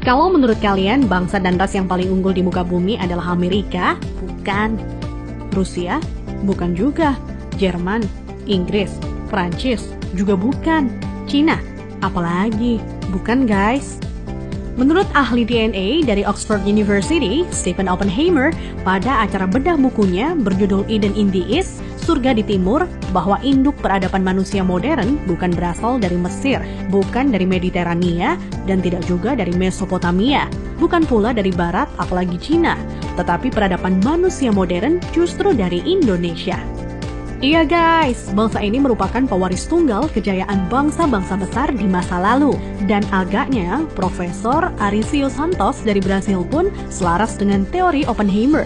Kalau menurut kalian bangsa dan ras yang paling unggul di muka bumi adalah Amerika? Bukan. Rusia? Bukan juga. Jerman? Inggris? Prancis? Juga bukan. Cina? Apalagi? Bukan guys. Menurut ahli DNA dari Oxford University, Stephen Oppenheimer, pada acara bedah bukunya berjudul Eden in the East, Surga di Timur, bahwa induk peradaban manusia modern bukan berasal dari Mesir, bukan dari Mediterania, dan tidak juga dari Mesopotamia, bukan pula dari Barat apalagi Cina, tetapi peradaban manusia modern justru dari Indonesia. Iya guys, bangsa ini merupakan pewaris tunggal kejayaan bangsa-bangsa besar di masa lalu. Dan agaknya, Profesor Arisio Santos dari Brasil pun selaras dengan teori Oppenheimer.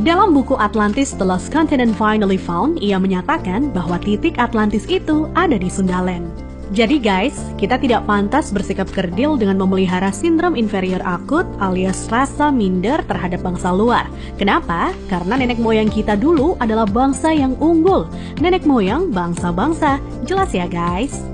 Dalam buku Atlantis The Lost Continent Finally Found, ia menyatakan bahwa titik Atlantis itu ada di Sundaland. Jadi guys, kita tidak pantas bersikap kerdil dengan memelihara sindrom inferior akut alias rasa minder terhadap bangsa luar. Kenapa? Karena nenek moyang kita dulu adalah bangsa yang unggul. Nenek moyang bangsa-bangsa. Jelas ya guys?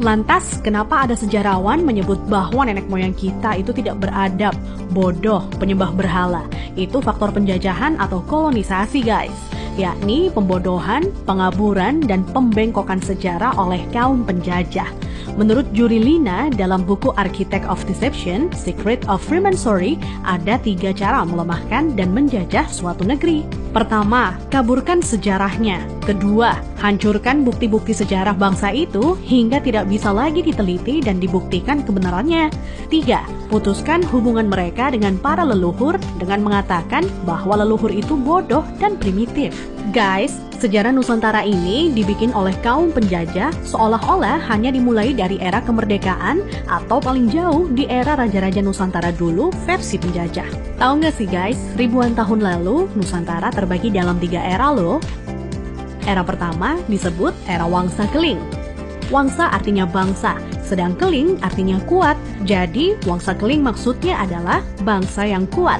Lantas, kenapa ada sejarawan menyebut bahwa nenek moyang kita itu tidak beradab, bodoh, penyembah berhala? Itu faktor penjajahan atau kolonisasi guys. Yakni pembodohan, pengaburan, dan pembengkokan sejarah oleh kaum penjajah. Menurut Juri Lina dalam buku Architect of Deception, Secret of Freemasonry, ada 3 cara melemahkan dan menjajah suatu negeri. Pertama, kaburkan sejarahnya. Kedua, hancurkan bukti-bukti sejarah bangsa itu hingga tidak bisa lagi diteliti dan dibuktikan kebenarannya. 3, putuskan hubungan mereka dengan para leluhur dengan mengatakan bahwa leluhur itu bodoh dan primitif. Guys, sejarah Nusantara ini dibikin oleh kaum penjajah seolah-olah hanya dimulai dari era kemerdekaan atau paling jauh di era Raja-Raja Nusantara dulu versi penjajah. Tahu nggak sih guys, ribuan tahun lalu Nusantara terbagi dalam 3 era loh. Era pertama disebut era Wangsa Keling. Wangsa artinya bangsa, sedang Keling artinya kuat. Jadi Wangsa Keling maksudnya adalah bangsa yang kuat.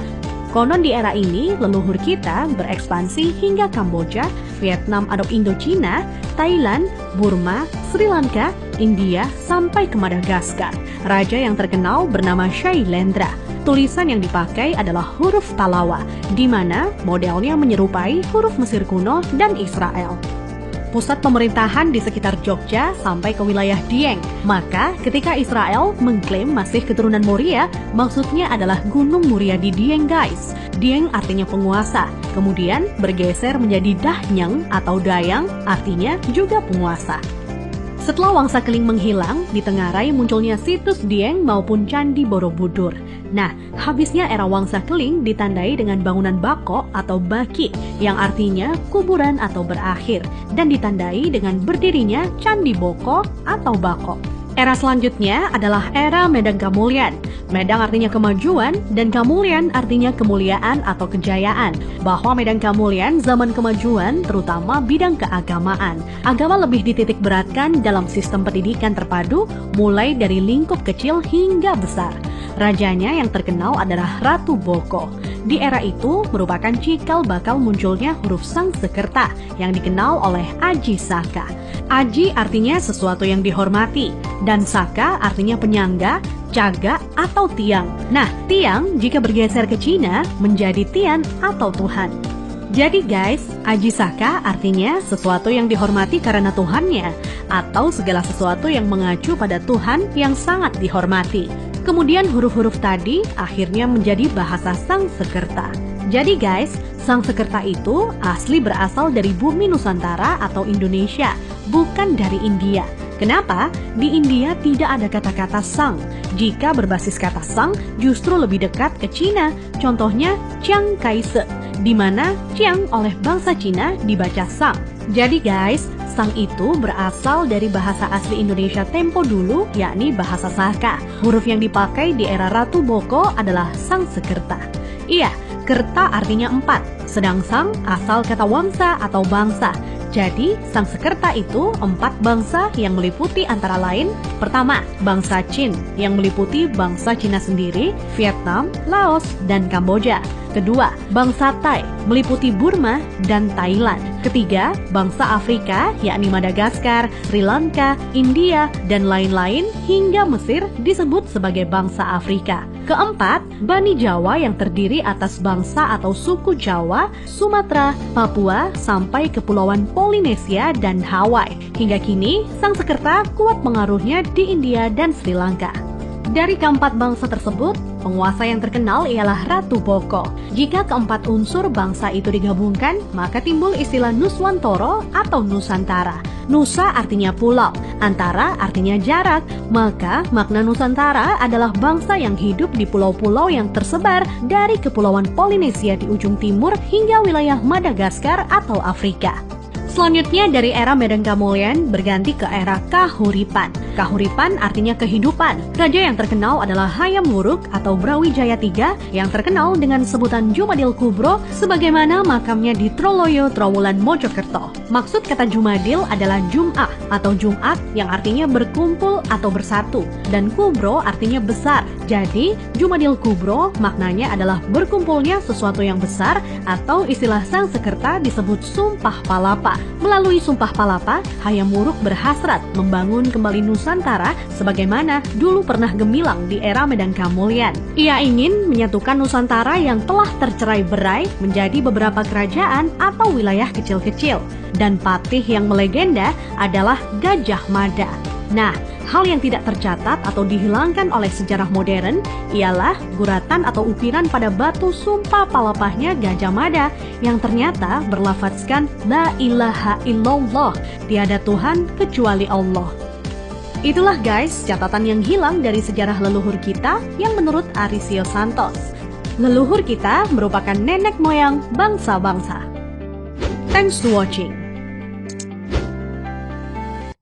Konon di era ini, leluhur kita berekspansi hingga Kamboja, Vietnam atau Indochina, Thailand, Burma, Sri Lanka, India, sampai ke Madagaskar. Raja yang terkenal bernama Shailendra. Tulisan yang dipakai adalah huruf Talawa, di mana modelnya menyerupai huruf Mesir kuno dan Israel. Pusat pemerintahan di sekitar Jogja sampai ke wilayah Dieng. Maka ketika Israel mengklaim masih keturunan Moria, maksudnya adalah Gunung Muria di Dieng guys. Dieng artinya penguasa, kemudian bergeser menjadi Dahnyang atau Dayang, artinya juga penguasa. Setelah Wangsa Keling menghilang, ditengarai munculnya situs Dieng maupun Candi Borobudur. Nah, habisnya era Wangsa Keling ditandai dengan bangunan Bako atau Baki, yang artinya kuburan atau berakhir, dan ditandai dengan berdirinya Candi Boko atau Bako. Era selanjutnya adalah era Medang Kamulyan. Medang artinya kemajuan dan Kamulyan artinya kemuliaan atau kejayaan. Bahwa Medang Kamulyan zaman kemajuan terutama bidang keagamaan. Agama lebih dititik beratkan dalam sistem pendidikan terpadu mulai dari lingkup kecil hingga besar. Rajanya yang terkenal adalah Ratu Boko. Di era itu merupakan cikal bakal munculnya huruf Sangsekerta yang dikenal oleh Aji Saka. Aji artinya sesuatu yang dihormati, dan Saka artinya penyangga, caga, atau tiang. Nah, tiang jika bergeser ke Cina menjadi Tian atau Tuhan. Jadi guys, Aji Saka artinya sesuatu yang dihormati karena Tuhannya, atau segala sesuatu yang mengacu pada Tuhan yang sangat dihormati. Kemudian huruf-huruf tadi akhirnya menjadi bahasa Sangsekerta. Jadi guys, Sangsekerta itu asli berasal dari bumi Nusantara atau Indonesia, bukan dari India. Kenapa? Di India tidak ada kata-kata sang. Jika berbasis kata sang, justru lebih dekat ke Cina. Contohnya Chiang Kai-shek, di mana Chiang oleh bangsa Cina dibaca sang. Jadi guys, sang itu berasal dari bahasa asli Indonesia tempo dulu, yakni bahasa Saka. Huruf yang dipakai di era Ratu Boko adalah Sangsekerta. Iya, kerta artinya 4, sedang sang asal kata wangsa atau bangsa. Jadi, Sangsekerta itu 4 bangsa yang meliputi antara lain, pertama, bangsa Qin yang meliputi bangsa Cina sendiri, Vietnam, Laos, dan Kamboja. Kedua, bangsa Thai, meliputi Burma dan Thailand. Ketiga, bangsa Afrika, yakni Madagaskar, Sri Lanka, India, dan lain-lain hingga Mesir disebut sebagai bangsa Afrika. Keempat, Bani Jawa yang terdiri atas bangsa atau suku Jawa, Sumatera, Papua, sampai Kepulauan Polinesia dan Hawaii. Hingga kini, Sangsekerta kuat pengaruhnya di India dan Sri Lanka. Dari keempat bangsa tersebut, penguasa yang terkenal ialah Ratu Boko. Jika keempat unsur bangsa itu digabungkan, maka timbul istilah Nuswantara atau Nusantara. Nusa artinya pulau, antara artinya jarak, maka makna Nusantara adalah bangsa yang hidup di pulau-pulau yang tersebar dari Kepulauan Polinesia di ujung timur hingga wilayah Madagaskar atau Afrika. Selanjutnya dari era Medan Kamulyan berganti ke era Kahuripan. Kahuripan artinya kehidupan. Raja yang terkenal adalah Hayam Wuruk atau Brawijaya III yang terkenal dengan sebutan Jumadil Kubro sebagaimana makamnya di Troloyo, Trowulan, Mojokerto. Maksud kata Jumadil adalah Jum'ah atau Jumat yang artinya berkumpul atau bersatu dan Kubro artinya besar. Jadi Jumadil Kubro maknanya adalah berkumpulnya sesuatu yang besar atau istilah Sangsekerta disebut Sumpah Palapa. Melalui Sumpah Palapa, Hayam Wuruk berhasrat membangun kembali Nusantara sebagaimana dulu pernah gemilang di era Medan Kamulyan. Ia ingin menyatukan Nusantara yang telah tercerai-berai menjadi beberapa kerajaan atau wilayah kecil-kecil. Dan patih yang melegenda adalah Gajah Mada. Nah, hal yang tidak tercatat atau dihilangkan oleh sejarah modern ialah guratan atau ukiran pada batu sumpah palapahnya Gajah Mada yang ternyata berlafazkan La ilaha illallah, tiada Tuhan kecuali Allah. Itulah guys catatan yang hilang dari sejarah leluhur kita yang menurut Arisio Santos. Leluhur kita merupakan nenek moyang bangsa-bangsa. Thanks to watching.